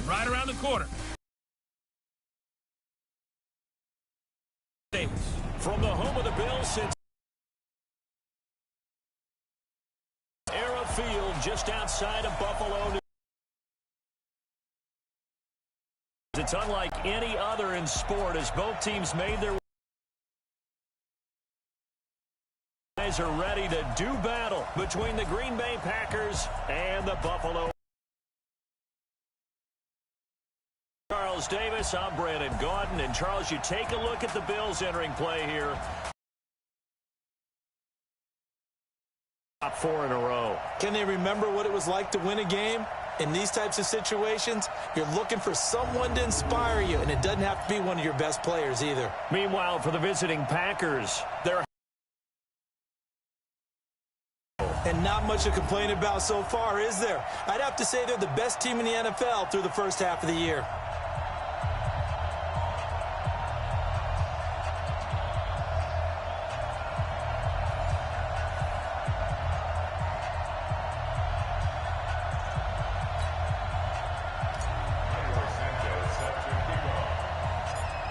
right around the corner. From the home of the Bills since Era Field just outside of Buffalo. It's unlike any other in sport as both teams made their guys are ready to do battle between the Green Bay Packers and the Buffalo. Charles Davis, I'm Brandon Gaudin, and Charles, you take a look at the Bills entering play here. Top 4 in a row. Can they remember what it was like to win a game? In these types of situations, you're looking for someone to inspire you, and it doesn't have to be one of your best players either. Meanwhile, for the visiting Packers, they're and not much to complain about so far, is there? I'd have to say they're the best team in the NFL through the first half of the year.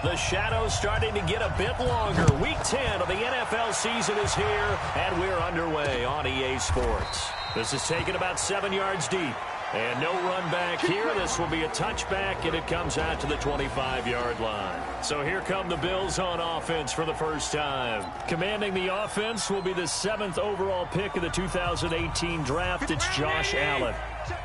The shadow's starting to get a bit longer. Week 10 of the NFL season is here, and we're underway on EA Sports. This is taken about 7 yards deep. And no run back here. This will be a touchback, and it comes out to the 25-yard line. So here come the Bills on offense for the first time. Commanding the offense will be the 7th overall pick of the 2018 draft. It's Josh Allen.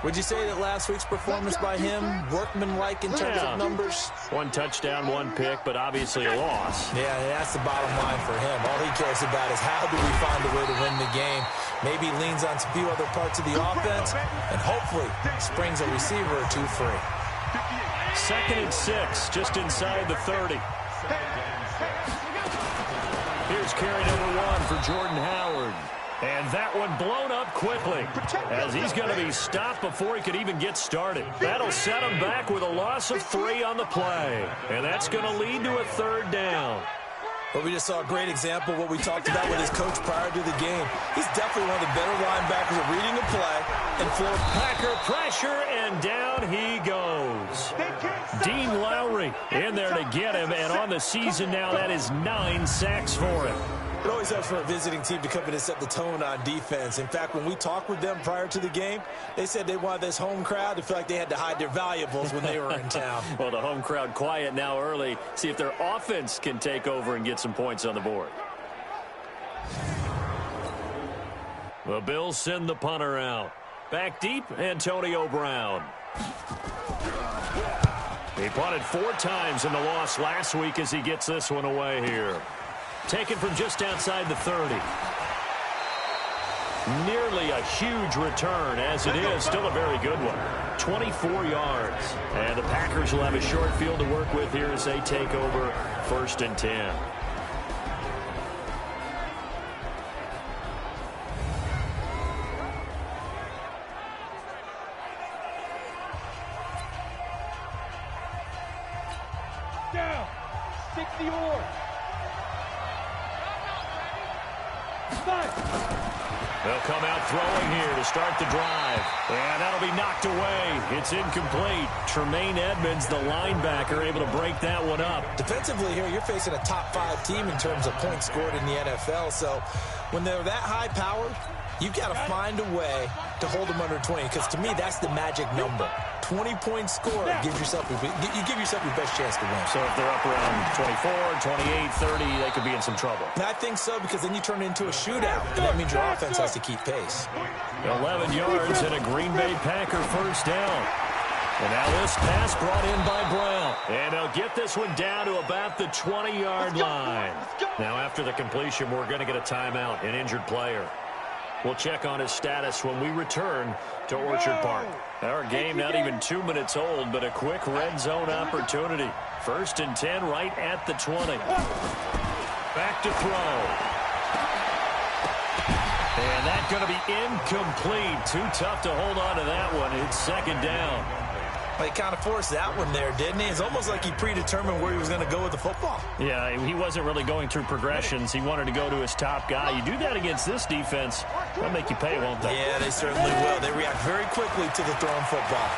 Would you say that last week's performance by him, workmanlike in terms of numbers? 1 touchdown, 1 pick, but obviously a loss. Yeah, that's the bottom line for him. All he cares about is how do we find a way to win the game. Maybe leans on a few other parts of the offense, and hopefully springs a receiver or two free. 2nd and 6, just inside the 30. Here's carry number 1 for Jordan Howard. And that one blown up quickly as he's going to be stopped before he could even get started. That'll set him back with a loss of 3 on the play. And that's going to lead to a 3rd down. But we just saw a great example of what we talked about with his coach prior to the game. He's definitely one of the better linebackers at reading a play. And for Packer pressure, and down he goes. Dean Lowry in there to get him. And on the season now, that is 9 sacks for him. It always helps for a visiting team to come in and set the tone on defense. In fact, when we talked with them prior to the game, they said they wanted this home crowd to feel like they had to hide their valuables when they were in town. Well, the home crowd quiet now early. See if their offense can take over and get some points on the board. The Bills send the punter out. Back deep, Antonio Brown. He punted 4 times in the loss last week as he gets this one away here. Taken from just outside the 30. Nearly a huge return, as it is. Still a very good one. 24 yards. And the Packers will have a short field to work with here as they take over 1st and 10. Down. 60 yards. They'll come out throwing here to start the drive. And that'll be knocked away. It's incomplete. Tremaine Edmonds, the linebacker, able to break that one up. Defensively here, you're facing a top 5 team in terms of points scored in the NFL. So when they're that high-powered, you've got to find a way to hold them under 20. Because to me, that's the magic number. 20-point score, you give yourself your best chance to win. So if they're up around 24, 28, 30, they could be in some trouble. And I think so, because then you turn it into a shootout, and that means your offense has to keep pace. 11 yards and a Green Bay Packer 1st down. And now this pass brought in by Brown. And they'll get this one down to about the 20-yard line. Now after the completion, we're going to get a timeout, an injured player. We'll check on his status when we return to Orchard Park. Our game not even 2 minutes old, but a quick red zone opportunity. 1st and 10 right at the 20. Back to throw. And that's going to be incomplete. Too tough to hold on to that one. It's 2nd down. Well, he kind of forced that one there, didn't he? It's almost like he predetermined where he was going to go with the football. Yeah, he wasn't really going through progressions. He wanted to go to his top guy. You do that against this defense, they'll make you pay, won't they? Yeah, they certainly will. They react very quickly to the thrown football.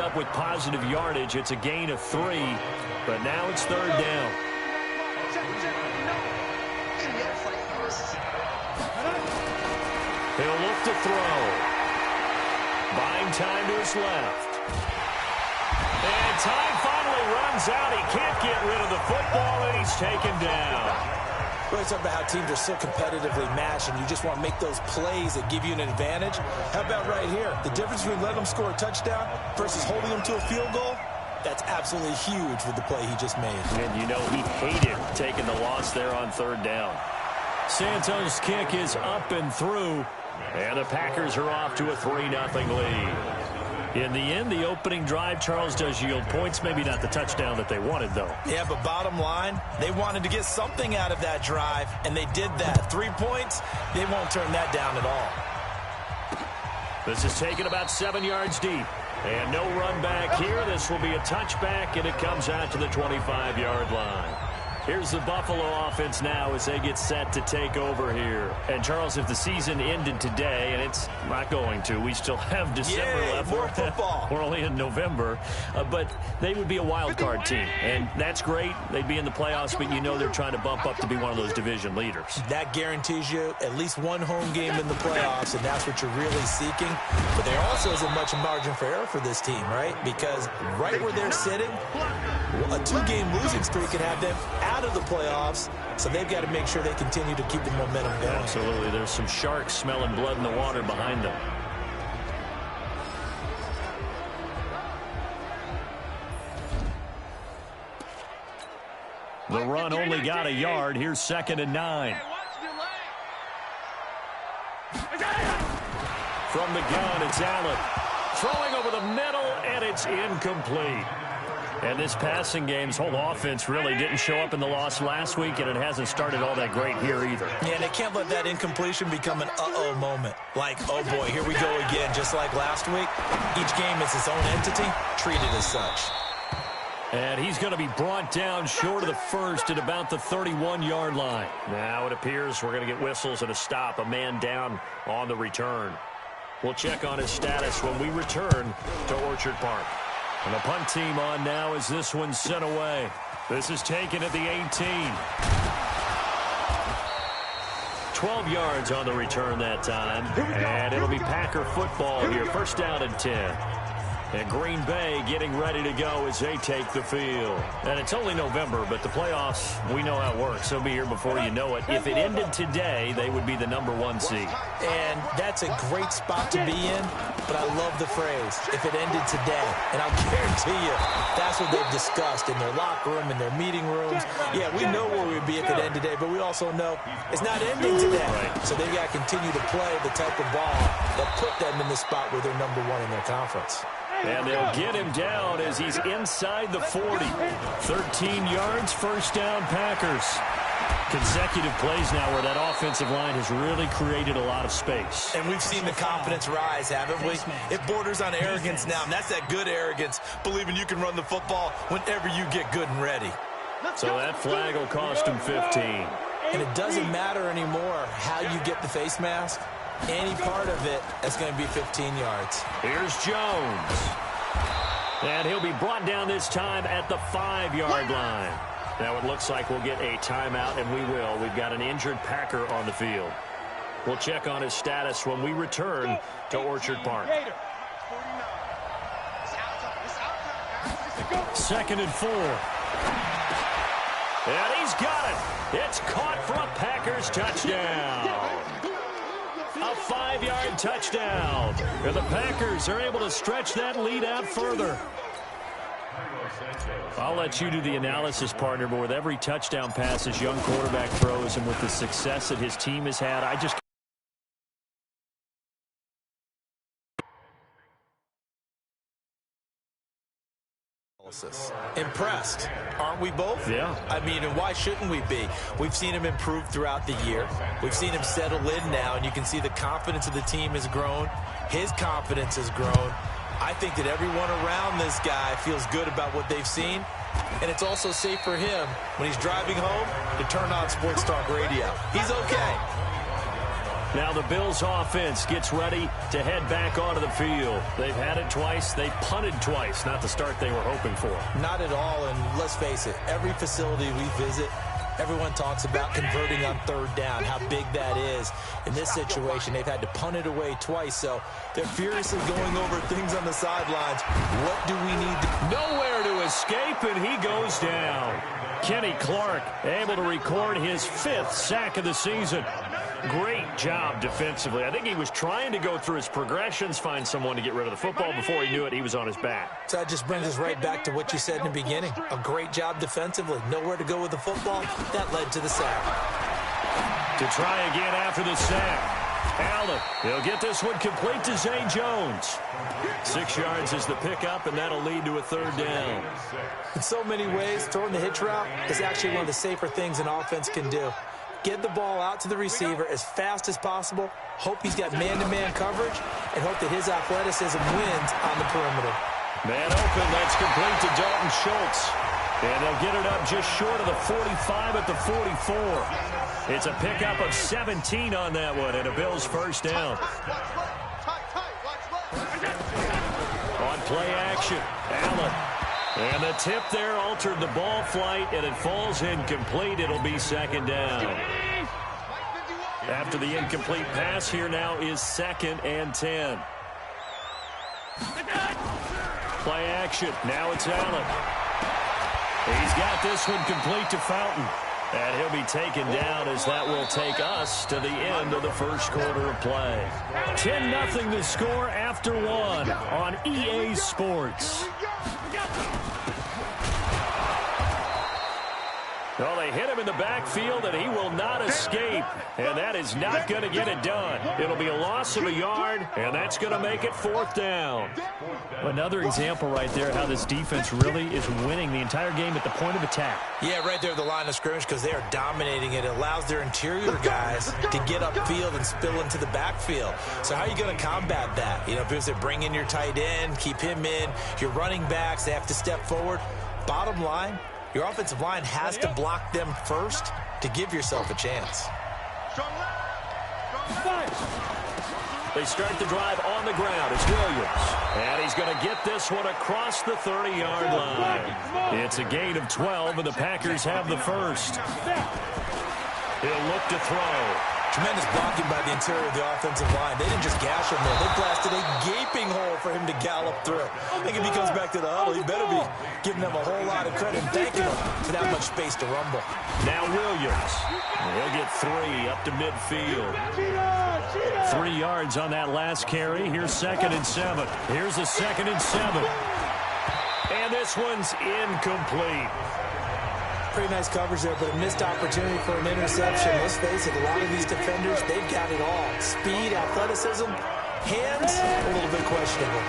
up with positive yardage. It's a gain of 3, but now it's third down. He'll look to throw. Buying time to his left. And time finally runs out. He can't get rid of the football, and he's taken down. We're talking about how teams are so competitively matched, and you just want to make those plays that give you an advantage. How about right here? The difference between letting them score a touchdown versus holding them to a field goal, that's absolutely huge with the play he just made. And you know he hated taking the loss there on third down. Santos' kick is up and through, and the Packers are off to a 3-0 lead. In the end, the opening drive, Charles, does yield points. Maybe not the touchdown that they wanted, though. Yeah, but bottom line, they wanted to get something out of that drive, and they did that. 3 points, they won't turn that down at all. This is taken about 7 yards deep. And no run back here. This will be a touchback, and it comes out to the 25-yard line. Here's the Buffalo offense now as they get set to take over here. And, Charles, if the season ended today, and it's not going to, we still have December left. More football. We're only in November. But they would be a wild card team. And that's great. They'd be in the playoffs, but you know they're trying to bump up to be one of those division leaders. That guarantees you at least one home game in the playoffs, and that's what you're really seeking. But there also isn't much margin for error for this team, right? Because right where they're sitting, a 2-game losing streak could have them out of the playoffs, so they've got to make sure they continue to keep the momentum going. Absolutely. There's some sharks smelling blood in the water behind them. The run only got a yard. Here's 2nd and 9. From the gun, it's Allen. Throwing over the middle, and it's incomplete. And this passing game's whole offense really didn't show up in the loss last week, and it hasn't started all that great here either. Yeah, and they can't let that incompletion become an uh-oh moment. Like, oh boy, here we go again, just like last week. Each game is its own entity, treated as such. And he's going to be brought down short of the first at about the 31-yard line. Now it appears we're going to get whistles and a stop, a man down on the return. We'll check on his status when we return to Orchard Park. And the punt team on now as this one's sent away. This is taken at the 18. 12 yards on the return that time. And it'll be Packer football here. First down and 10. And Green Bay getting ready to go as they take the field. And it's only November, but the playoffs, we know how it works. They'll be here before you know it. If it ended today, they would be the #1 seed. And that's a great spot to be in, but I love the phrase, if it ended today. And I'll guarantee you, that's what they've discussed in their locker room, in their meeting rooms. Yeah, we know where we'd be if it ended today, but we also know it's not ending today. Right. So they've got to continue to play the type of ball that put them in the spot where they're #1 in their conference. And they'll get him down as he's inside the 40. 13 yards, first down, Packers. Consecutive plays now where that offensive line has really created a lot of space. And we've seen the confidence rise, haven't we? It borders on arrogance now, and that's that good arrogance, believing you can run the football whenever you get good and ready. So that flag will cost him 15. And it doesn't matter anymore how you get the face mask. Any part of it, that's going to be 15 yards. Here's Jones. And he'll be brought down this time at the 5-yard line. Now it looks like we'll get a timeout, and we will. We've got an injured Packer on the field. We'll check on his status when we return to Orchard Park. 2nd and 4. And he's got it. It's caught for a Packers touchdown. A 5-yard touchdown. And the Packers are able to stretch that lead out further. I'll let you do the analysis, partner, but with every touchdown pass this young quarterback throws and with the success that his team has had, I just... Impressed, aren't we both? Yeah. I mean, and why shouldn't we be? We've seen him improve throughout the year. We've seen him settle in now, and you can see the confidence of the team has grown. His confidence has grown. I think that everyone around this guy feels good about what they've seen, and it's also safe for him when he's driving home to turn on Sports Talk Radio. He's okay. Now the Bills offense gets ready to head back onto the field. They've had it twice. They punted twice. Not the start they were hoping for. Not at all, and let's face it, every facility we visit, everyone talks about converting on third down, how big that is. In this situation, they've had to punt it away twice, so they're furiously going over things on the sidelines. What do we need to... Nowhere to escape, and he goes down. Kenny Clark able to record his 5th sack of the season. Great job defensively. I think he was trying to go through his progressions, find someone to get rid of the football. Before he knew it, he was on his back. So that just brings us right back to what you said in the beginning. A great job defensively. Nowhere to go with the football. That led to the sack. To try again after the sack. Allen, he'll get this one complete to Zay Jones. 6 yards is the pickup, and that'll lead to a 3rd down. In so many ways, throwing the hitch route is actually one of the safer things an offense can do. Get the ball out to the receiver as fast as possible, hope he's got man-to-man coverage, and hope that his athleticism wins on the perimeter. Man open, that's complete to Dalton Schultz. And they'll get it up just short of the 45 at the 44. It's a pickup of 17 on that one, and a Bills 1st down. On play action, Allen. And the tip there altered the ball flight, and it falls incomplete. It'll be 2nd down. After the incomplete pass, here now is 2nd and 10. Play action. Now it's Allen. He's got this one complete to Fountain. And he'll be taken down as that will take us to the end of the 1st quarter of play. 10-0 the score after 1 on EA Sports. Well, they hit him in the backfield, and he will not escape. And that is not going to get it done. It'll be a loss of a yard, and that's going to make it 4th down. Another example right there how this defense really is winning the entire game at the point of attack. Yeah, right there at the line of scrimmage because they are dominating it. It allows their interior guys to get upfield and spill into the backfield. So how are you going to combat that? You know, because they bring in your tight end, keep him in. Your running backs, they have to step forward. Bottom line, your offensive line has to block them first to give yourself a chance. They start the drive on the ground. It's Williams. And he's going to get this one across the 30-yard line. It's a gain of 12, and the Packers have the 1st. He'll look to throw. Tremendous blocking by the interior of the offensive line. They didn't just gash him there. They blasted a gaping hole for him to gallop through. I think if he comes back to the huddle, he better be giving them a whole lot of credit and thanking them for that much space to rumble. Now Williams. He'll get 3 up to midfield. 3 yards on that last carry. Here's 2nd and 7. Here's a 2nd and 7. And this one's incomplete. Pretty nice coverage there, but a missed opportunity for an interception. Let's face it, a lot of these defenders, they've got it all. Speed, athleticism, hands, a little bit questionable.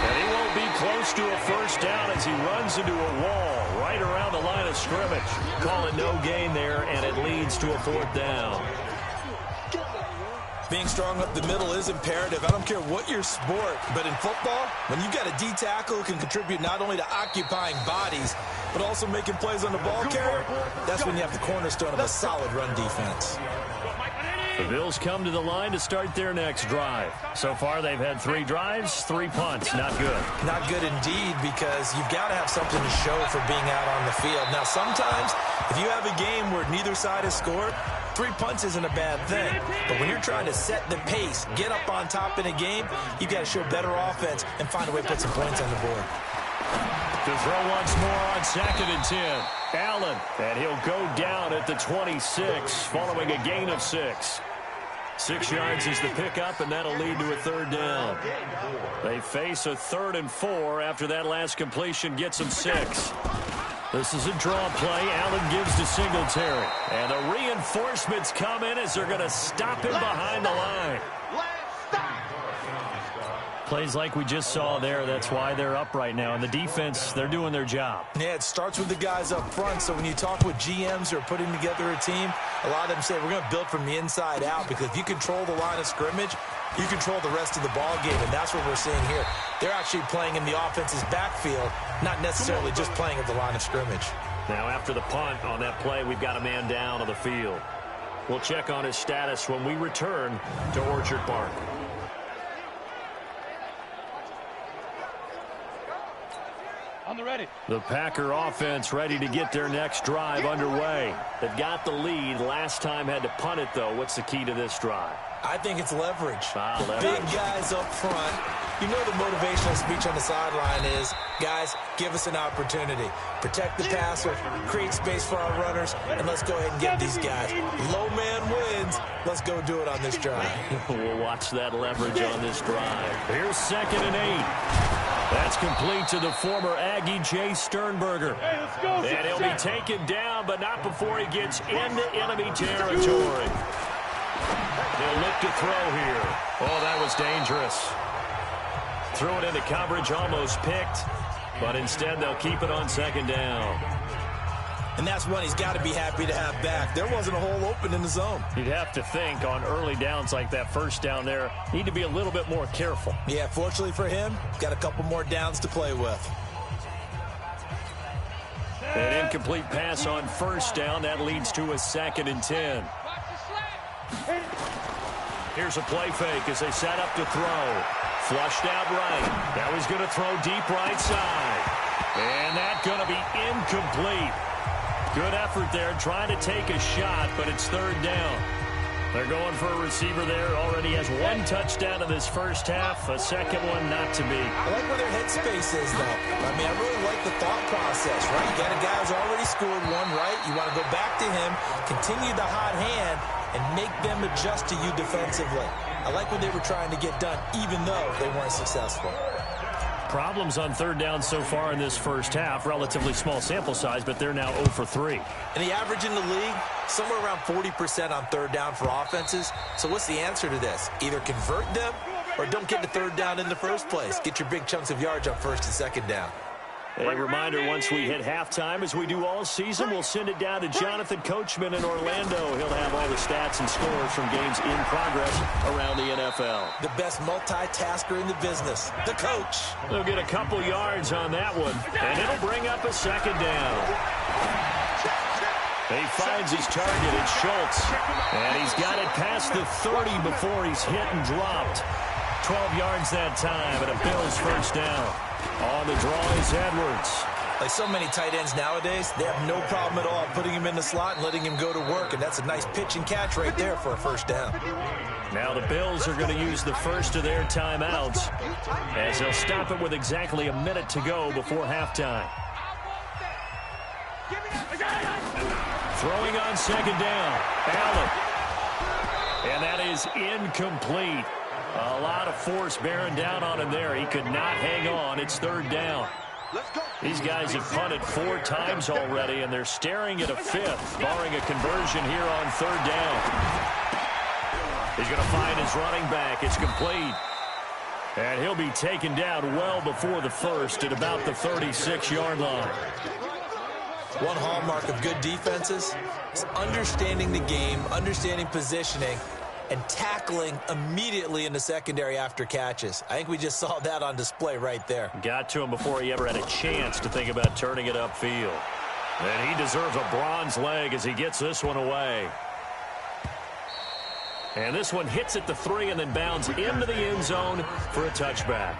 And he won't be close to a 1st down as he runs into a wall right around the line of scrimmage. Call it no gain there, and it leads to a 4th down. Being strong up the middle is imperative. I don't care what your sport, but in football, when you've got a D tackle who can contribute not only to occupying bodies, but also making plays on the ball carrier, that's when you have the cornerstone of a solid run defense. The Bills come to the line to start their next drive. So far, they've had 3 drives, 3 punts. Not good. Not good indeed, because you've got to have something to show for being out on the field. Now, sometimes, if you have a game where neither side has scored, 3 punts isn't a bad thing. But when you're trying to set the pace, get up on top in a game, you've got to show better offense and find a way to put some points on the board. To throw once more on 2nd and 10. Allen, and he'll go down at the 26, following a gain of 6. 6 yards is the pickup, and that'll lead to a 3rd down. They face a 3rd and 4 after that last completion gets them 6. This is a draw play. Allen gives to Singletary. And the reinforcements come in as they're going to stop him behind the line. Plays like we just saw there, that's why they're up right now. And the defense, they're doing their job. Yeah, it starts with the guys up front. So when you talk with GMs who are putting together a team, a lot of them say we're going to build from the inside out, because if you control the line of scrimmage, you control the rest of the ball game, and that's what we're seeing here. They're actually playing in the offense's backfield, not necessarily just playing at the line of scrimmage. Now after the punt on that play, we've got a man down on the field. We'll check on his status when we return to Orchard Park. On the ready. The Packer offense ready to get their next drive underway. They've got the lead. Last time had to punt it, though. What's the key to this drive? I think it's leverage. Leverage. Big guys up front. You know the motivational speech on the sideline is, guys, give us an opportunity. Protect the passer, create space for our runners, and let's go ahead and get these guys. Low man wins. Let's go do it on this drive. We'll watch that leverage on this drive. Here's 2nd and 8. That's complete to the former Aggie, Jay Sternberger. Hey, let's go. And he'll be taken down, but not before he gets into enemy territory. They'll look to throw here. Oh, that was dangerous. Threw it into coverage, almost picked, but instead they'll keep it on 2nd down. And that's one he's got to be happy to have back. There wasn't a hole open in the zone. You'd have to think on early downs like that 1st down there, need to be a little bit more careful. Yeah, fortunately for him, got a couple more downs to play with. An incomplete pass on 1st down. That leads to a 2nd and 10. Here's a play fake as they set up to throw. Flushed out right. Now he's going to throw deep right side. And that's going to be incomplete. Good effort there, trying to take a shot, but it's 3rd down. They're going for a receiver there. Already has 1 touchdown in this 1st half. A 2nd one not to be. I like where their headspace is, though. I mean, I really like the thought process, right? You got a guy who's already scored 1, right? You want to go back to him, continue the hot hand, and make them adjust to you defensively. I like what they were trying to get done, even though they weren't successful. Problems on 3rd down so far in this 1st half. Relatively small sample size, but they're now 0 for 3. And the average in the league, somewhere around 40% on 3rd down for offenses. So what's the answer to this? Either convert them or don't get to 3rd down in the first place. Get your big chunks of yards on 1st and 2nd down. A reminder, once we hit halftime, as we do all season, we'll send it down to Jonathan Coachman in Orlando. He'll have all the stats and scores from games in progress around the NFL. The best multitasker in the business, the coach. They'll get a couple yards on that one, and it'll bring up a 2nd down. He finds his target, it's Schultz, and he's got it past the 30 before he's hit and dropped. 12 yards that time, and a Bills 1st down. On the draw is Edwards. Like so many tight ends nowadays, they have no problem at all putting him in the slot and letting him go to work, and that's a nice pitch and catch right there for a 1st down. Now the Bills are going to use the first of their timeouts as they'll stop it with exactly a minute to go before halftime. Throwing on 2nd down, Allen. And that is incomplete. A lot of force bearing down on him there. He could not hang on. It's 3rd down. These guys have punted 4 times already, and they're staring at a 5th, barring a conversion here on 3rd down. He's going to find his running back. It's complete. And he'll be taken down well before the 1st at about the 36-yard line. One hallmark of good defenses is understanding the game, understanding positioning, and tackling immediately in the secondary after catches. I think we just saw that on display right there. Got to him before he ever had a chance to think about turning it upfield. And he deserves a bronze leg as he gets this one away. And this one hits at the 3 and then bounds into the end zone for a touchback.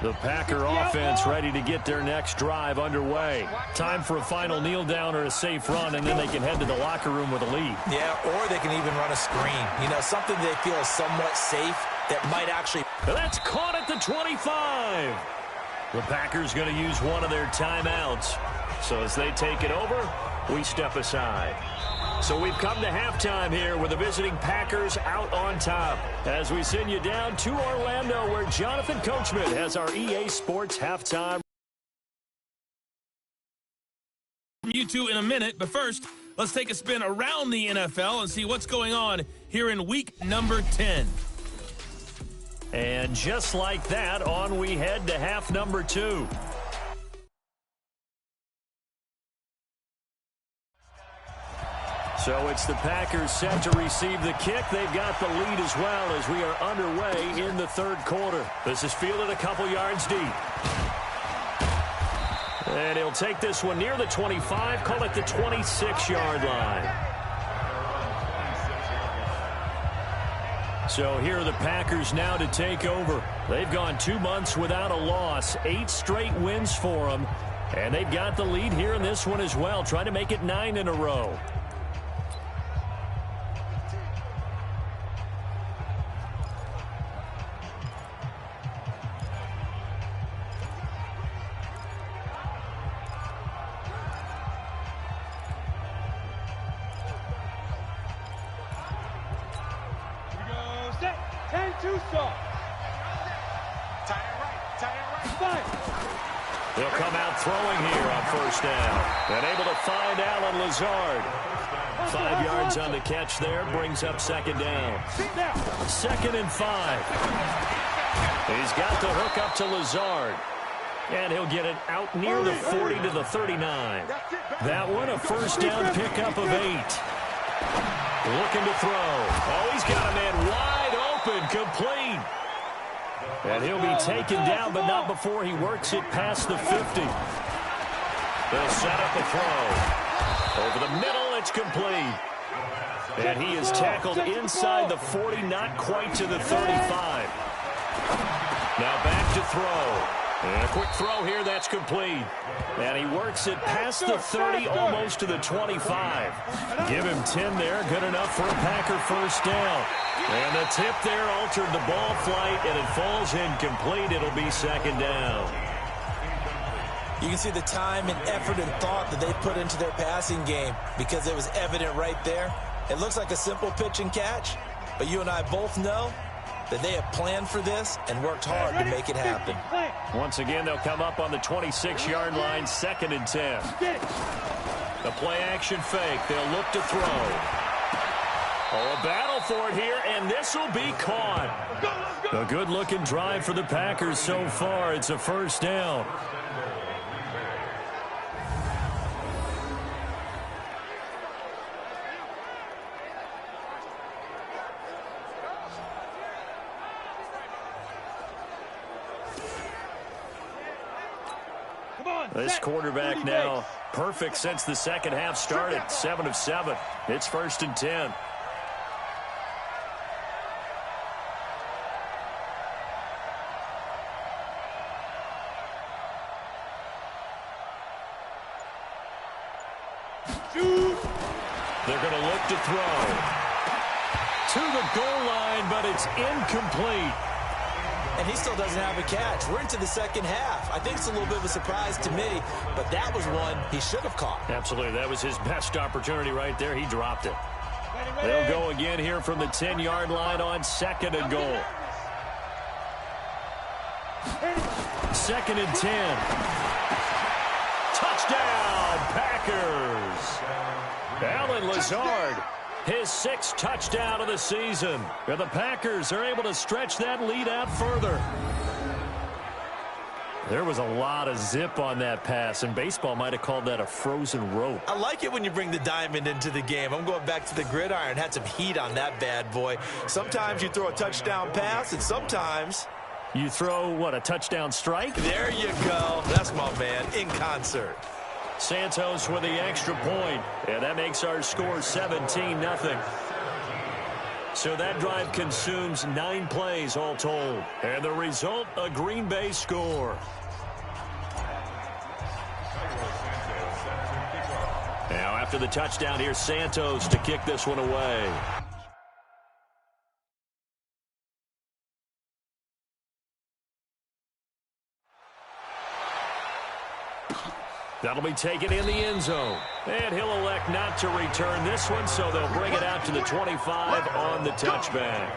The Packer offense ready to get their next drive underway. Time for a final kneel down or a safe run, and then they can head to the locker room with a lead. Yeah, or they can even run a screen. You know, something they feel is somewhat safe that might actually... That's caught at the 25. The Packers going to use one of their timeouts. So as they take it over, we step aside. So we've come to halftime here with the visiting Packers out on top as we send you down to Orlando where Jonathan Coachman has our EA Sports halftime. You two in a minute, but first, let's take a spin around the NFL and see what's going on here in week number 10. And just like that, on we head to half number 2. So it's the Packers set to receive the kick. They've got the lead as well as we are underway in the third quarter. This is fielded a couple yards deep. And he'll take this one near the 25, call it the 26-yard line. So here are the Packers now to take over. They've gone 2 months without a loss, 8 straight wins for them. And they've got the lead here in this one as well, trying to make it 9 in a row. They'll come out throwing here on first down. And able to find Alan Lazard. 5 yards on the catch there. Brings up second down. 2nd and 5. He's got the hook up to Lazard. And he'll get it out near the 40 to the 39. That one, a first down pickup of 8. Looking to throw. Oh, he's got a man wide open, complete. And he'll be taken down, but not before he works it past the 50. They'll set up a throw. Over the middle, it's complete. And he is tackled inside the 40, not quite to the 35. Now back to throw. And a quick throw here, that's complete. And he works it past the 30, almost to the 25. Give him 10 there, good enough for a Packer first down. And the tip there altered the ball flight, and it falls incomplete. It'll be second down. You can see the time and effort and thought that they put into their passing game because it was evident right there. It looks like a simple pitch and catch, but you and I both know that they have planned for this and worked hard to make it happen. Once again, they'll come up on the 26-yard line, 2nd and 10. The play-action fake. They'll look to throw. Oh, a battle for it here, and this will be caught. A good-looking drive for the Packers so far. It's a first down. This quarterback now perfect since the second half started. 7 of 7. It's 1st and 10. They're going to look to throw. To the goal line, but it's incomplete. And he still doesn't have a catch. We're into the second half. I think it's a little bit of a surprise to me, but that was one he should have caught. Absolutely. That was his best opportunity right there. He dropped it. They'll go again here from the 10-yard line on 2nd and goal. 2nd and 10. Touchdown, Packers. Alan Lazard, his 6th touchdown of the season. And the Packers are able to stretch that lead out further. There was a lot of zip on that pass, and baseball might have called that a frozen rope. I like it when you bring the diamond into the game. I'm going back to the gridiron. Had some heat on that bad boy. Sometimes you throw a touchdown pass, and sometimes you throw, what, a touchdown strike? There you go. That's my man, in concert. Santos with the extra point, and that makes our score 17-0. So that drive consumes 9 plays all told. And the result, a Green Bay score. Now after the touchdown, here's Santos to kick this one away. That'll be taken in the end zone. And he'll elect not to return this one, so they'll bring it out to the 25 on the touchback.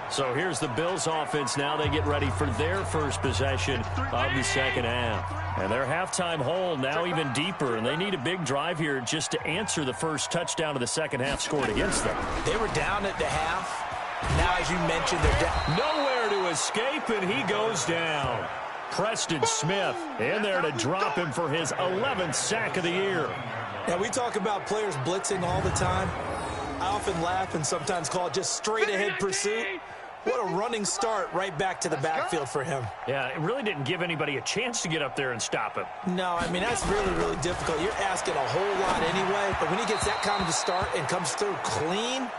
So here's the Bills offense now. They get ready for their first possession of the second half. And their halftime hole now even deeper, and they need a big drive here just to answer the first touchdown of the second half scored against them. They were down at the half. Now, as you mentioned, they're down. Nowhere to escape, and he goes down. Preston Smith in there to drop him for his 11th sack of the year. Now, we talk about players blitzing all the time. I often laugh and sometimes call it just straight-ahead pursuit. What a running start right back to the backfield for him. Yeah, it really didn't give anybody a chance to get up there and stop him. No, I mean, that's really, really difficult. You're asking a whole lot anyway, but when he gets that kind of a start and comes through clean,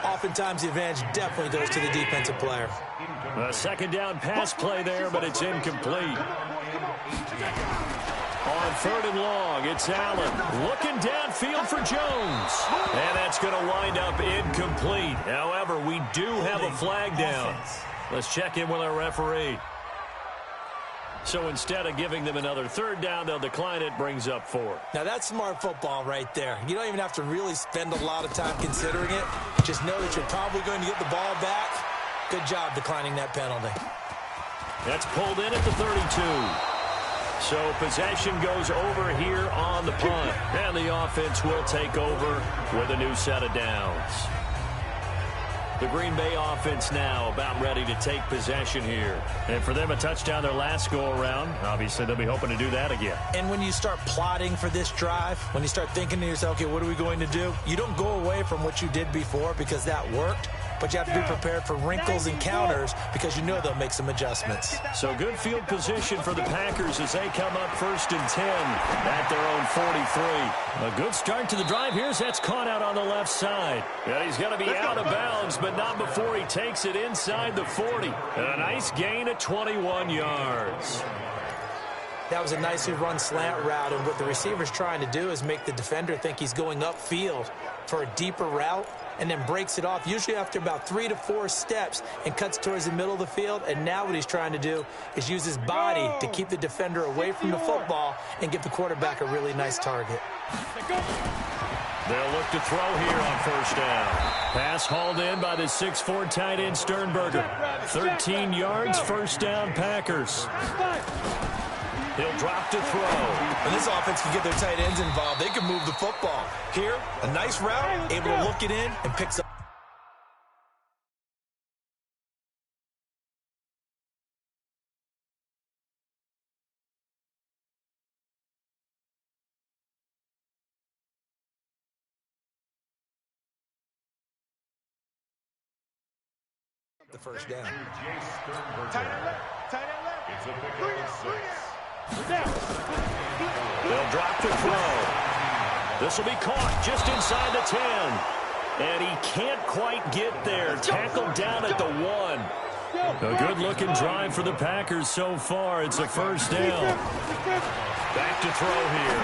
oftentimes the advantage definitely goes to the defensive player. A second down pass play there, but it's incomplete. On third and long, it's Allen looking downfield for Jones. And that's going to wind up incomplete. However, we do have a flag down. Let's check in with our referee. So instead of giving them another third down, they'll decline it, brings up 4. Now, that's smart football right there. You don't even have to really spend a lot of time considering it. Just know that you're probably going to get the ball back. Good job declining that penalty. That's pulled in at the 32. So possession goes over here on the punt. And the offense will take over with a new set of downs. The Green Bay offense now about ready to take possession here. And for them, a touchdown their last go-around. Obviously, they'll be hoping to do that again. And when you start plotting for this drive, when you start thinking to yourself, okay, what are we going to do? You don't go away from what you did before because that worked. But you have to be prepared for wrinkles and counters because you know they'll make some adjustments. So good field position for the Packers as they come up 1st and 10 at their own 43. A good start to the drive here as that's caught out on the left side. And he's going to be out of bounds, but not before he takes it inside the 40. And a nice gain at 21 yards. That was a nicely run slant route, and what the receiver's trying to do is make the defender think he's going upfield for a deeper route, and then breaks it off, usually after about 3 to 4 steps, and cuts towards the middle of the field. And now what he's trying to do is use his body to keep the defender away from the football and give the quarterback a really nice target. They'll look to throw here on 1st down. Pass hauled in by the 6'4" tight end Sternberger. 13 yards, 1st down Packers. He'll drop to throw. When this offense can get their tight ends involved, they can move the football. Here, a nice route, able to look it in, and picks up. The 1st down. Tight end left. It's a pickup of 6. They'll drop to throw. This will be caught just inside the 10. And he can't quite get there. Tackled down at the 1. A good-looking drive for the Packers so far. It's a 1st down. Back to throw here.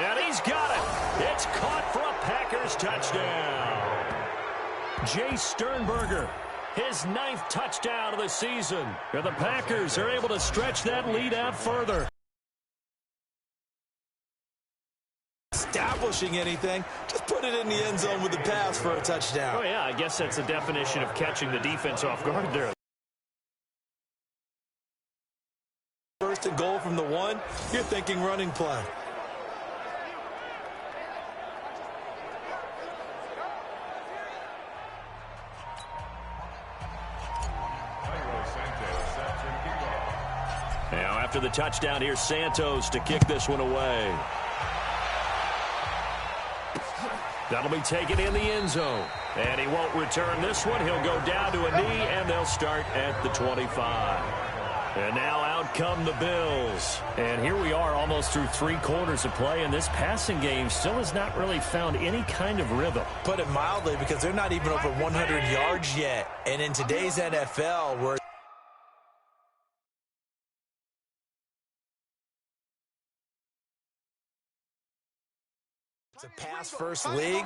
And he's got it. It's caught for a Packers touchdown. Jay Sternberger, his 9th touchdown of the season. And the Packers are able to stretch that lead out further. Establishing anything, just put it in the end zone with the pass for a touchdown. Oh, yeah, I guess that's the definition of catching the defense off guard there. 1st and goal from the 1, you're thinking running play. Now after the touchdown, here's Santos to kick this one away. That'll be taken in the end zone. And he won't return this one. He'll go down to a knee, and they'll start at the 25. And now out come the Bills. And here we are almost through 3 quarters of play, and this passing game still has not really found any kind of rhythm. Put it mildly, because they're not even over 100 yards yet. And in today's NFL, where it's a pass-first league,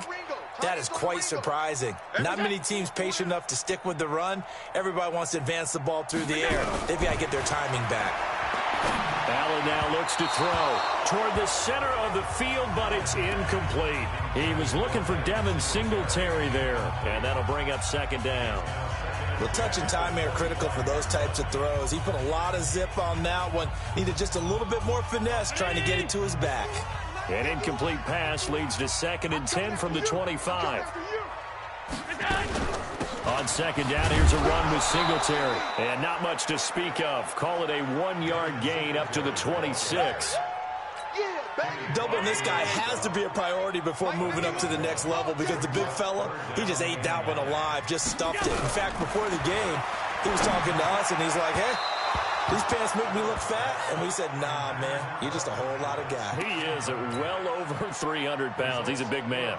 that is quite surprising. Not many teams patient enough to stick with the run. Everybody wants to advance the ball through the air. They've got to get their timing back. Allen now looks to throw toward the center of the field, but it's incomplete. He was looking for Devin Singletary there, and that'll bring up 2nd down. Well, touch and timing are critical for those types of throws. He put a lot of zip on that one. Needed just a little bit more finesse trying to get it to his back. An incomplete pass leads to 2nd and 10 from the 25. On 2nd down, here's a run with Singletary. And not much to speak of. Call it a 1-yard gain up to the 26. Doubling this guy has to be a priority before moving up to the next level because the big fella, he just ate that one alive, just stuffed it. In fact, before the game, he was talking to us, and he's like, hey, these pants make me look fat. And we said, nah, man, you're just a whole lot of guy. He is at well over 300 pounds. He's a big man.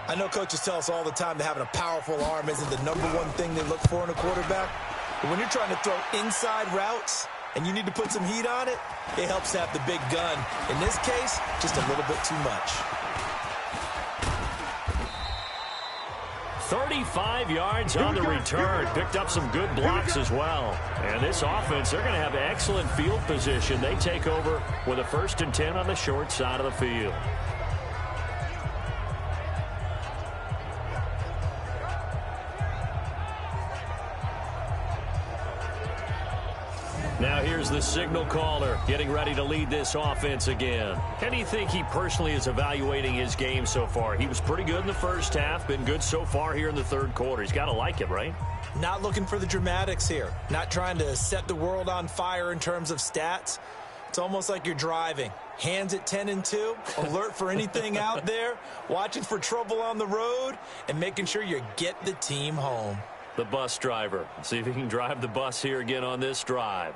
I know coaches tell us all the time that having a powerful arm isn't the number one thing they look for in a quarterback. But when you're trying to throw inside routes and you need to put some heat on it, it helps to have the big gun. In this case, just a little bit too much. 35 yards on the return. Picked up some good blocks as well. And this offense, they're going to have excellent field position. They take over with a 1st and 10 on the short side of the field. Now here's the signal caller getting ready to lead this offense again. How do you think he personally is evaluating his game so far? He was pretty good in the first half, been good so far here in the third quarter. He's got to like it, right? Not looking for the dramatics here. Not trying to set the world on fire in terms of stats. It's almost like you're driving. Hands at 10 and 2, alert for anything out there, watching for trouble on the road, and making sure you get the team home. The bus driver. See if he can drive the bus here again on this drive.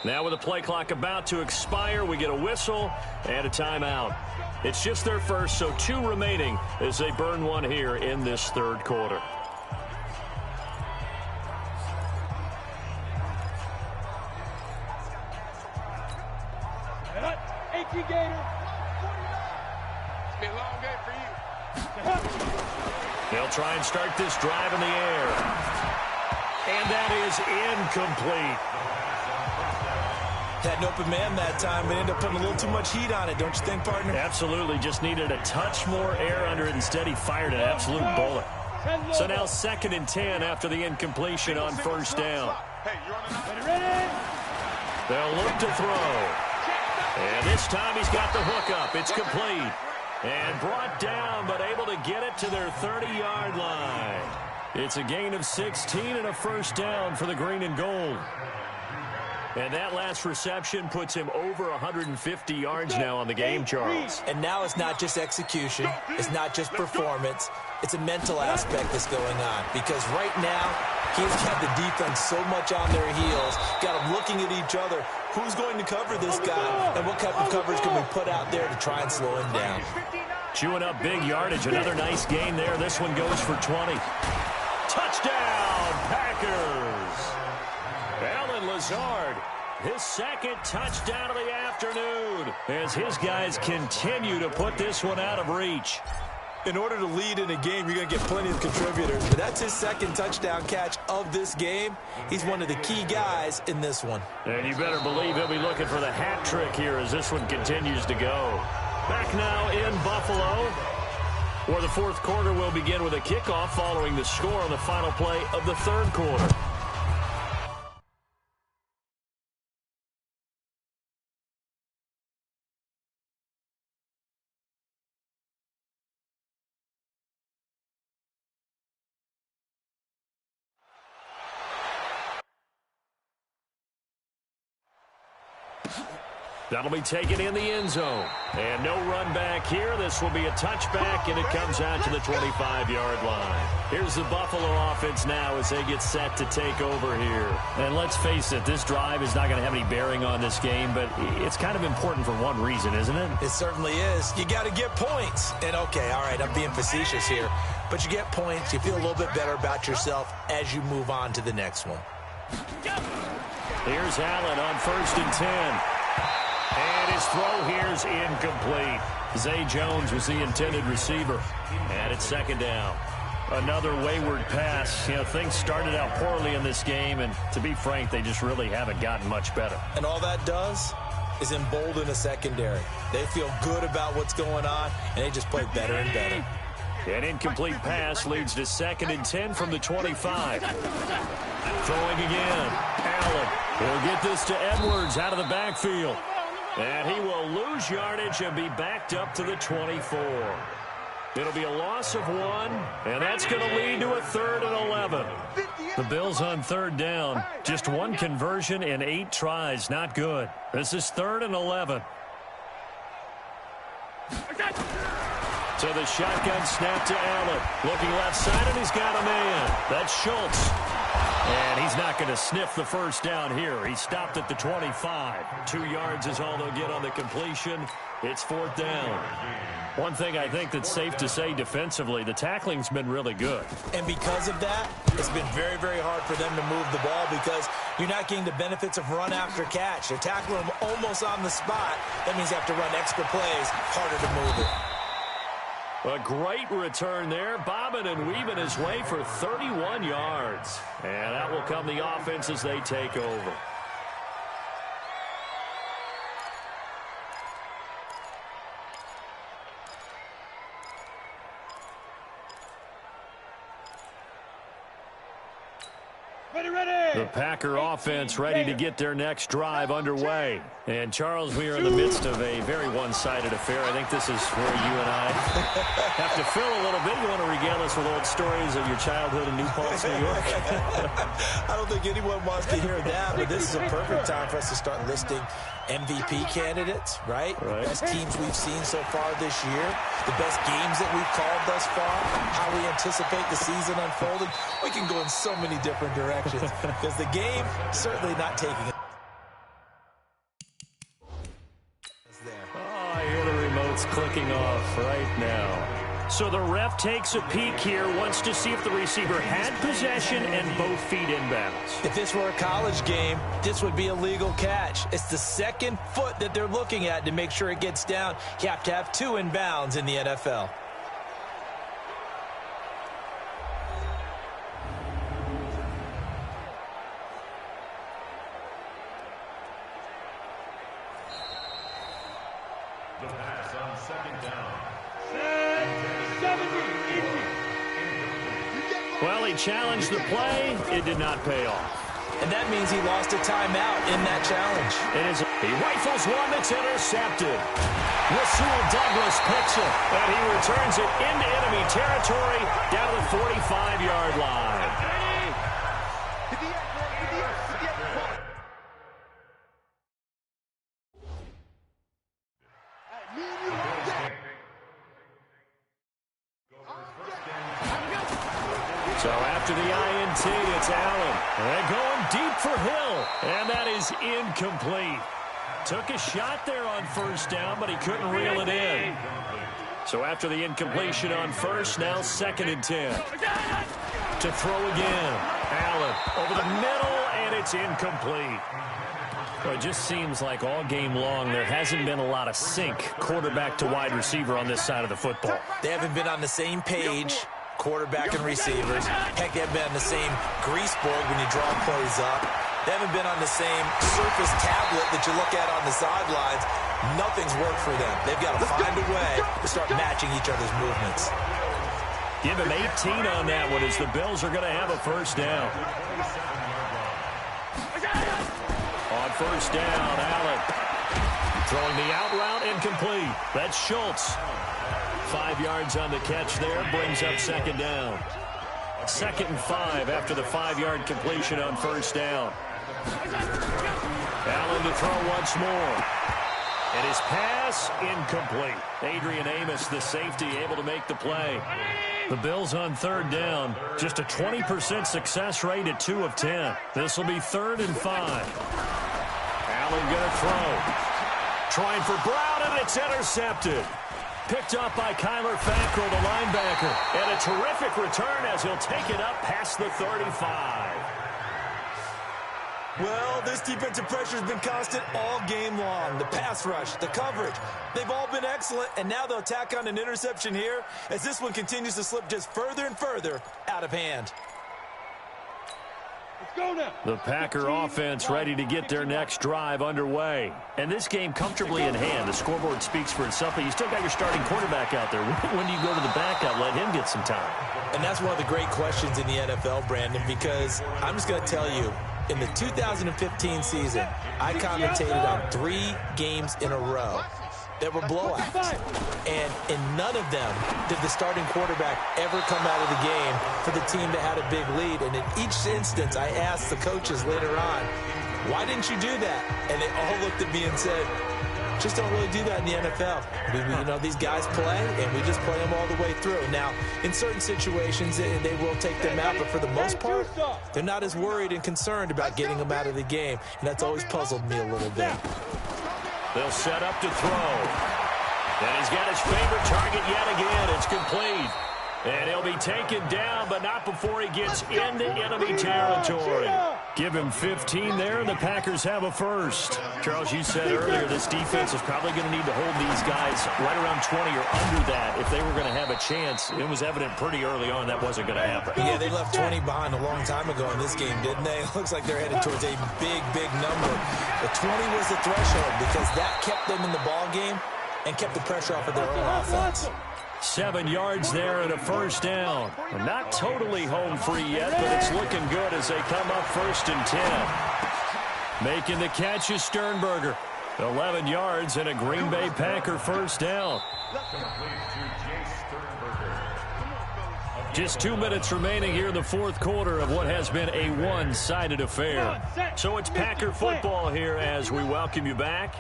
Now with the play clock about to expire, we get a whistle and a timeout. It's just their first, so 2 remaining as they burn one here in this third quarter. They'll try and start this drive in the air. And that is incomplete. Had an open man that time, but ended up putting a little too much heat on it, don't you think, partner? Absolutely. Just needed a touch more air under it. Instead, he fired an absolute bullet. So now 2nd and 10 after the incompletion on 1st down. They'll look to throw. And this time he's got the hook up. It's complete. And brought down, but able to get it to their 30-yard line. It's a gain of 16 and a 1st down for the green and gold. And that last reception puts him over 150 yards now on the game, Charles. And now it's not just execution. It's not just performance. It's a mental aspect that's going on. Because right now, he's got the defense so much on their heels, got them looking at each other. Who's going to cover this guy? And what type of coverage can we put out there to try and slow him down? Chewing up big yardage. Another nice gain there. This one goes for 20. Touchdown, Packers! Alan Lazard, his 2nd touchdown of the afternoon as his guys continue to put this one out of reach. In order to lead in a game, you're going to get plenty of contributors, but that's his 2nd touchdown catch of this game. He's one of the key guys in this one. And you better believe he'll be looking for the hat trick here as this one continues to go. Back now in Buffalo, where the 4th quarter will begin with a kickoff following the score on the final play of the 3rd quarter. That'll be taken in the end zone. And no run back here. This will be a touchback, and it comes out to the 25-yard line. Here's the Buffalo offense now as they get set to take over here. And let's face it, this drive is not going to have any bearing on this game, but it's kind of important for one reason, isn't it? It certainly is. You got to get points. And, okay, all right, I'm being facetious here. But you get points. You feel a little bit better about yourself as you move on to the next one. Here's Allen on 1st and 10. And his throw here's incomplete. Zay Jones was the intended receiver. And it's 2nd down. Another wayward pass. You know, things started out poorly in this game, and to be frank, they just really haven't gotten much better. And all that does is embolden a secondary. They feel good about what's going on, and they just play better and better. An incomplete pass leads to 2nd and 10 from the 25. Throwing again. Allen will get this to Edwards out of the backfield. And he will lose yardage and be backed up to the 24. It'll be a loss of 1, and that's going to lead to a 3rd and 11. The Bills on 3rd down. Just 1 conversion in 8 tries. Not good. This is 3rd and 11. So the shotgun snap to Allen. Looking left side, and he's got a man. That's Schultz. And he's not going to sniff the first down here. He stopped at the 25. 2 yards is all they'll get on the completion. It's 4th down. One thing I think that's safe to say defensively, the tackling's been really good. And because of that, it's been very, very hard for them to move the ball because you're not getting the benefits of run after catch. They're tackling them almost on the spot. That means you have to run extra plays, harder to move it. A great return there, bobbing and weaving his way for 31 yards. And that will come the offense as they take over. The Packer offense ready to get their next drive underway. And, Charles, we are in the midst of a very one-sided affair. I think this is where you and I have to fill a little bit. You want to regale us with old stories of your childhood in New Paltz, New York? I don't think anyone wants to hear that, but this is a perfect time for us to start listing MVP candidates, right? Right. Best teams we've seen so far this year, the best games that we've called thus far, how we anticipate the season unfolding. We can go in so many different directions because the game certainly not taking it. Oh, I hear the remotes clicking off right now. So the ref takes a peek here, wants to see if the receiver had possession and both feet inbounds. If this were a college game, this would be a legal catch. It's the second foot that they're looking at to make sure it gets down. You have to have 2 inbounds in the NFL. The pass on 2nd down. Well, he challenged the play. It did not pay off. And that means he lost a timeout in that challenge. He rifles one that's intercepted. Rasul Douglas picks it, and he returns it into enemy territory down the 45-yard line. So after the INT, it's Allen. And going deep for Hill. And that is incomplete. Took a shot there on 1st down, but he couldn't reel it in. So after the incompletion on 1st, now 2nd and 10. To throw again. Allen over the middle, and it's incomplete. Well, it just seems like all game long there hasn't been a lot of sync quarterback to wide receiver on this side of the football. They haven't been on the same page, quarterback and receivers. Heck, they haven't been on the same grease board when you draw plays up. They haven't been on the same surface tablet that you look at on the sidelines. Nothing's worked for them. They've got to find a way to start matching each other's movements. Give him 18 on that one as the Bills are going to have a 1st down. On 1st down, Allen throwing the out route incomplete. That's Schultz. 5 yards on the catch there, brings up 2nd down. 2nd and 5 after the 5-yard completion on 1st down. Allen to throw once more. And his pass incomplete. Adrian Amos, the safety, able to make the play. The Bills on 3rd down. Just a 20% success rate at 2 of 10. This will be 3rd and 5. Allen going to throw. Trying for Brown, and it's intercepted. Picked up by Kyler Fackrell, the linebacker. And a terrific return as he'll take it up past the 35. Well, this defensive pressure has been constant all game long. The pass rush, the coverage, they've all been excellent, and now they'll tack on an interception here as this one continues to slip just further and further out of hand. The Packer offense ready to get their next drive underway. And this game comfortably in hand. The scoreboard speaks for itself, but you still got your starting quarterback out there. When do you go to the backup, let him get some time? And that's one of the great questions in the NFL, Brandon, because I'm just going to tell you, In the 2015 season, I commentated on 3 games in a row that were blowouts. And in none of them did the starting quarterback ever come out of the game for the team that had a big lead. And in each instance, I asked the coaches later on, why didn't you do that? And they all looked at me and said, just don't really do that in the NFL. You know, these guys play, and we just play them all the way through. Now, in certain situations, they will take them out, but for the most part, they're not as worried and concerned about getting them out of the game, and that's always puzzled me a little bit. They'll set up to throw. And he's got his favorite target yet again. It's complete. And he'll be taken down, but not before he gets into enemy territory. Give him 15 there, and the Packers have a first. Charles, you said earlier this defense is probably going to need to hold these guys right around 20 or under that if they were going to have a chance. It was evident pretty early on that wasn't going to happen. Yeah, they left 20 behind a long time ago in this game, didn't they? It looks like they're headed towards a big, big number. But 20 was the threshold because that kept them in the ball game and kept the pressure off of their own offense. 7 yards there and a first down. Not totally home free yet, but it's looking good as they come up 1st and 10. Making the catch is Sternberger. 11 yards and a Green Bay Packer first down. Just 2 minutes remaining here in the 4th quarter of what has been a one-sided affair. So it's Packer football here as we welcome you back.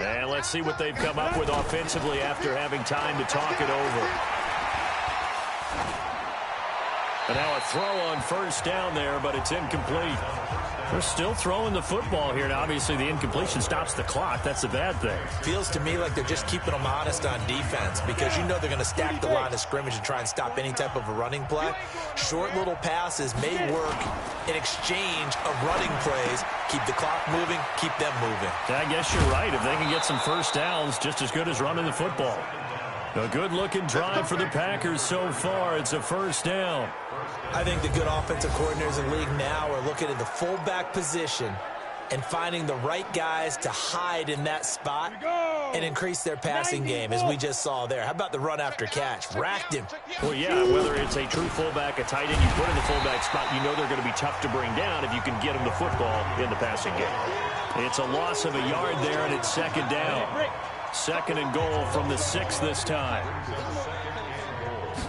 And let's see what they've come up with offensively after having time to talk it over. And now a throw on first down there, but it's incomplete. They're still throwing the football here. Now, obviously, the incompletion stops the clock. That's a bad thing. Feels to me like they're just keeping them honest on defense because you know they're going to stack the line of scrimmage and try and stop any type of a running play. Short little passes may work in exchange of running plays. Keep the clock moving, keep them moving. I guess you're right. If they can get some first downs, just as good as running the football. A good-looking drive for the Packers so far. It's a first down. I think the good offensive coordinators in the league now are looking at the fullback position and finding the right guys to hide in that spot and increase their passing game, as we just saw there. How about the run after catch? Racked him. Well, yeah, whether it's a true fullback, a tight end you put in the fullback spot, you know they're going to be tough to bring down if you can get them the football in the passing game. It's a loss of a yard there, and it's 2nd down. 2nd and goal from the 6 this time.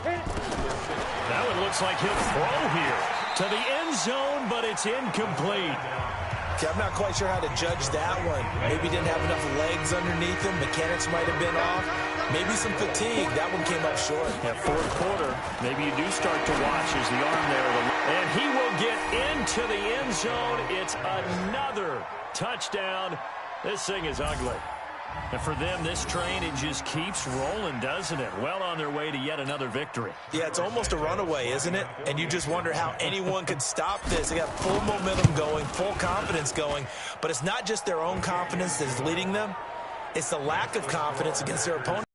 Now it looks like he'll throw here to the end zone, but it's incomplete. Okay, I'm not quite sure how to judge that one. Maybe didn't have enough legs underneath him. Mechanics might have been off. Maybe some fatigue. That one came up short. At 4th quarter, maybe you do start to watch as the arm there. And he will get into the end zone. It's another touchdown. This thing is ugly. And for them, this train, it just keeps rolling, doesn't it? Well on their way to yet another victory. Yeah, it's almost a runaway, isn't it? And you just wonder how anyone could stop this. They got full momentum going, full confidence going. But it's not just their own confidence that is leading them. It's the lack of confidence against their opponent.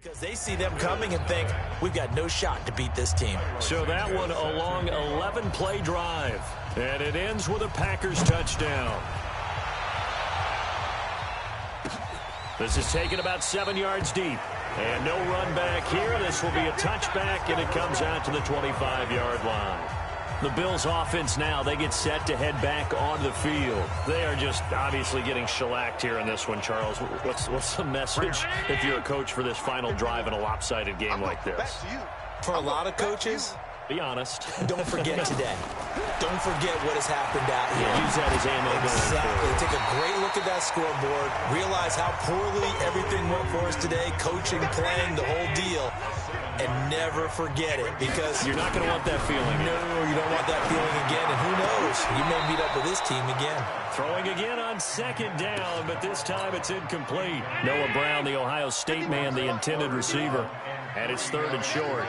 Because they see them coming and think, we've got no shot to beat this team. So that one a long 11-play drive. And it ends with a Packers touchdown. This is taken about 7 yards deep. And no run back here. This will be a touchback, and it comes out to the 25-yard line. The Bills offense now, they get set to head back on the field. They are just obviously getting shellacked here in this one, Charles. What's the message if you're a coach for this final drive in a lopsided game like this? For a lot of coaches, be honest. Don't forget today. Don't forget what has happened out here. Use that as ammo. Exactly. Take a great look at that scoreboard. Realize how poorly everything went for us today. Coaching, playing, the whole deal. And never forget it, because you're not going to want that feeling. No, you don't want that feeling again. And who knows? You may meet up with this team again. Throwing again on 2nd down, but this time it's incomplete. Noah Brown, the Ohio State man, the intended receiver. And it's 3rd and short.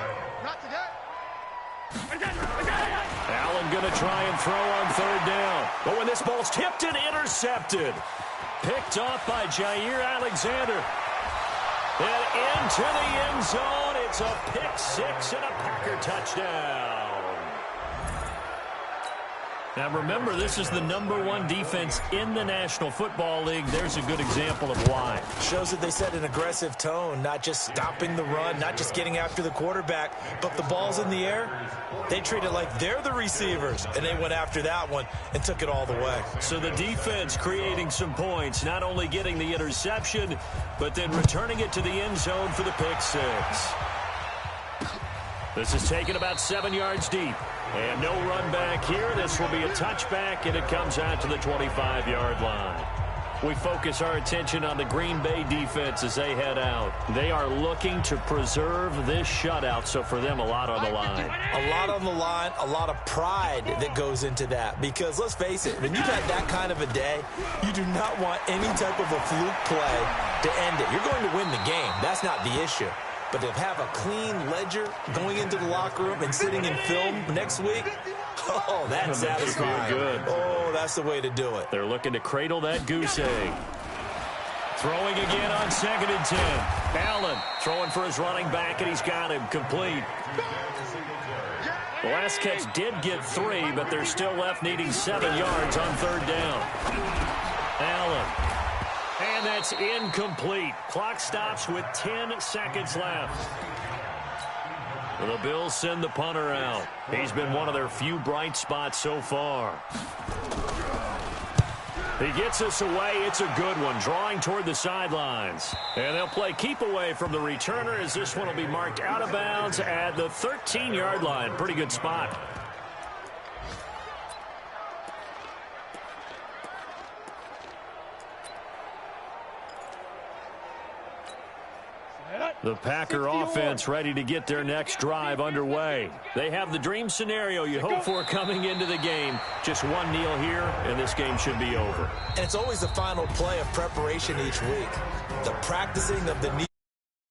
Allen going to try and throw on 3rd down. But when this ball's tipped and intercepted. Picked off by Jair Alexander. And into the end zone. It's a pick 6 and a Packer touchdown. Now remember, this is the #1 defense in the National Football League. There's a good example of why. Shows that they set an aggressive tone, not just stopping the run, not just getting after the quarterback, but the ball's in the air. They treat it like they're the receivers, and they went after that one and took it all the way. So the defense creating some points, not only getting the interception, but then returning it to the end zone for the pick six. This is taken about 7 yards deep. And no run back here. This will be a touchback, and it comes out to the 25-yard line. We focus our attention on the Green Bay defense as they head out. They are looking to preserve this shutout, so for them, a lot on the line. A lot on the line, a lot of pride that goes into that. Because let's face it, when you've had that kind of a day, you do not want any type of a fluke play to end it. You're going to win the game. That's not the issue. But to have a clean ledger going into the locker room and sitting in film next week, oh, that's satisfying. Good. Oh, that's the way to do it. They're looking to cradle that goose egg. Throwing again on 2nd and 10. Allen throwing for his running back, and he's got him complete. The last catch did get 3, but they're still left needing 7 yards on 3rd down. Allen. And that's incomplete. Clock stops with 10 seconds left. The Bills send the punter out. He's been one of their few bright spots so far. He gets us away. It's a good one, drawing toward the sidelines. And they'll play keep away from the returner as this one will be marked out of bounds at the 13-yard line. Pretty good spot. The Packer offense ready to get their next drive underway. They have the dream scenario you hope for coming into the game. Just one kneel here, and this game should be over. And it's always the final play of preparation each week. The practicing of the knee.